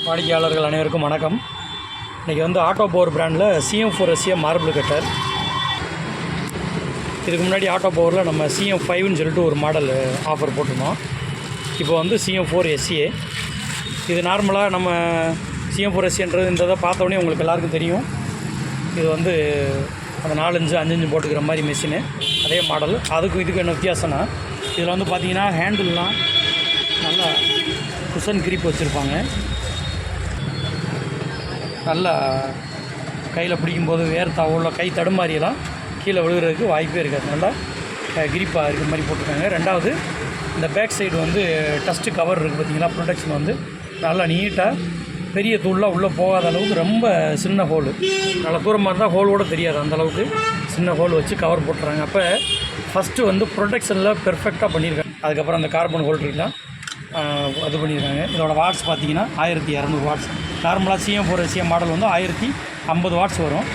வாடிக்கையாளர்கள் அனைவருக்கும் வணக்கம். இன்றைக்கி வந்து ஆட்டோ பவர் பிராண்டில் CM4SE மார்பிள் கட்டர். இதுக்கு முன்னாடி ஆட்டோ பவரில் நம்ம CM5ன்னு சொல்லிட்டு ஒரு மாடல் ஆஃபர் போட்டிருந்தோம். இப்போ வந்து CM4SE. இது நார்மலாக நம்ம CM4SEன்றது இந்த இதை பார்த்தோன்னே உங்களுக்கு எல்லாருக்கும் தெரியும். இது வந்து அந்த 4 இன்ச்சு 5 இன்ச்சு போட்டுக்கிற மாதிரி மெஷினு, அதே மாடல். அதுக்கும் இதுக்கு என்ன வித்தியாசம்னா, இதில் வந்து பார்த்திங்கன்னா ஹேண்டில்லாம் நல்லா குஷன் கிரிப் வச்சுருப்பாங்க. நல்லா கையில் பிடிக்கும்போது வேர்த்தாவோ கை தடுமாறியெல்லாம் கீழே விழுகிறதுக்கு வாய்ப்பே இருக்காது. நல்லா கிரிப்பாக இருக்கிற மாதிரி போட்டிருக்காங்க. ரெண்டாவது, இந்த பேக் சைடு வந்து டஸ்ட்டு கவர் இருக்குது பார்த்திங்களா, ப்ரொடெக்ஷன் வந்து நல்லா நீட்டாக பெரிய தூள்லாம் உள்ளே போகாத அளவுக்கு ரொம்ப சின்ன ஹோலு, நல்லா தூரமாக இருந்தால் ஹோலோடு தெரியாது, அந்தளவுக்கு சின்ன ஹோல் வச்சு கவர் போட்டுறாங்க. அப்போ ஃபஸ்ட்டு வந்து ப்ரொடெக்ஷனில் பெர்ஃபெக்டாக பண்ணியிருக்காங்க. அதுக்கப்புறம் அந்த கார்பன் ஹோல்டர்லாம் அது பண்ணியிருக்காங்க. இதோட வாட்ஸ் பார்த்திங்கன்னா 1200 வாட்ஸ். நார்மலாக CM4SE மாடல் வந்து 1050 வாட்ஸ் வரும்.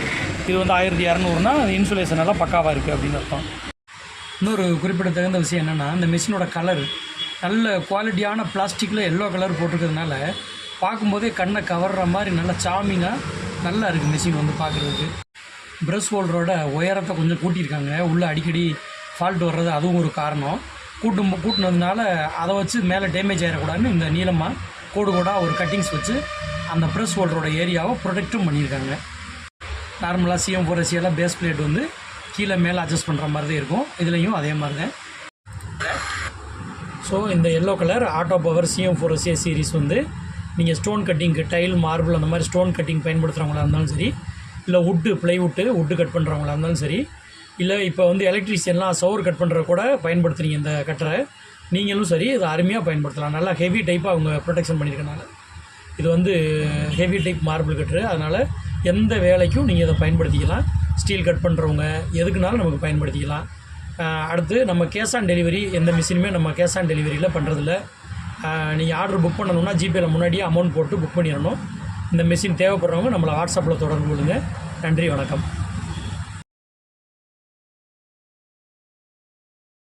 இது வந்து 1200னா இன்சுலேஷன் எல்லாம் பக்காவாக இருக்குது அப்படின்னு அர்த்தம். இன்னொரு குறிப்பிடத்தகுந்த விஷயம் என்னென்னா, இந்த மிஷினோட கலர் நல்ல குவாலிட்டியான பிளாஸ்டிக்கில் எல்லோ கலர் போட்டிருக்கிறதுனால பார்க்கும்போதே கண்ணை கவர்ற மாதிரி நல்லா சாமிங்காக நல்லா இருக்குது மிஷின் வந்து பார்க்குறதுக்கு. ப்ரஷ் ஹோல்டரோட உயரத்தை கொஞ்சம் கூட்டியிருக்காங்க. உள்ளே அடிக்கடி ஃபால்ட் வர்றது அதுவும் ஒரு காரணம். கூட்டினதுனால அதை வச்சு மேலே டேமேஜ் ஆகிடக்கூடாதுன்னு இந்த நீளமாக கோடாக ஒரு கட்டிங்ஸ் வச்சு அந்த ப்ரெஸ் ஹோல்டரோட ஏரியாவை ப்ரொடெக்டும் பண்ணியிருக்காங்க. நார்மலாக CM4SE பேஸ் பிளேட் வந்து கீழே மேலே அட்ஜஸ்ட் பண்ணுற மாதிரி தான் இருக்கும். இதுலேயும் அதே மாதிரி தான். ஸோ இந்த yellow colour auto power CM4SE series வந்து நீங்கள் ஸ்டோன் கட்டிங்க்கு, டைல், மார்பிள் அந்த மாதிரி ஸ்டோன் கட்டிங் பயன்படுத்துகிறவங்களா இருந்தாலும் சரி, இல்லை வுட்டு கட் பண்ணுறவங்களா இருந்தாலும் சரி, இல்லை இப்போ வந்து எலக்ட்ரிஷியன்லாம் சவுர் கட் பண்ணுற கூட பயன்படுத்துகிறீங்க இந்த கட்டரை, நீங்களும் சரி இது அருமையாக பயன்படுத்தலாம். நல்லா ஹெவி டைப்பாக அவங்க ப்ரொடெக்ஷன் பண்ணியிருக்கனால இது வந்து ஹெவி டைப் மார்பிள் கட்டரு. அதனால் எந்த வேலைக்கும் நீங்கள் இதை பயன்படுத்திக்கலாம். ஸ்டீல் கட் பண்ணுறவங்க எதுக்குனாலும் நமக்கு பயன்படுத்திக்கலாம். அடுத்து நம்ம கேஷ் ஆன் டெலிவரி, எந்த மிஷினுமே நம்ம கேஷ் ஆன் டெலிவரியில் பண்ணுறதில்ல. நீங்கள் ஆர்டர் புக் பண்ணணுன்னா ஜிபேயில் முன்னாடியே அமௌண்ட் போட்டு புக் பண்ணிடணும். இந்த மிஷின் தேவைப்படுறவங்க நம்மளை வாட்ஸ்அப்பில் தொடர்பு கொள்ளுங்கள். நன்றி, வணக்கம்.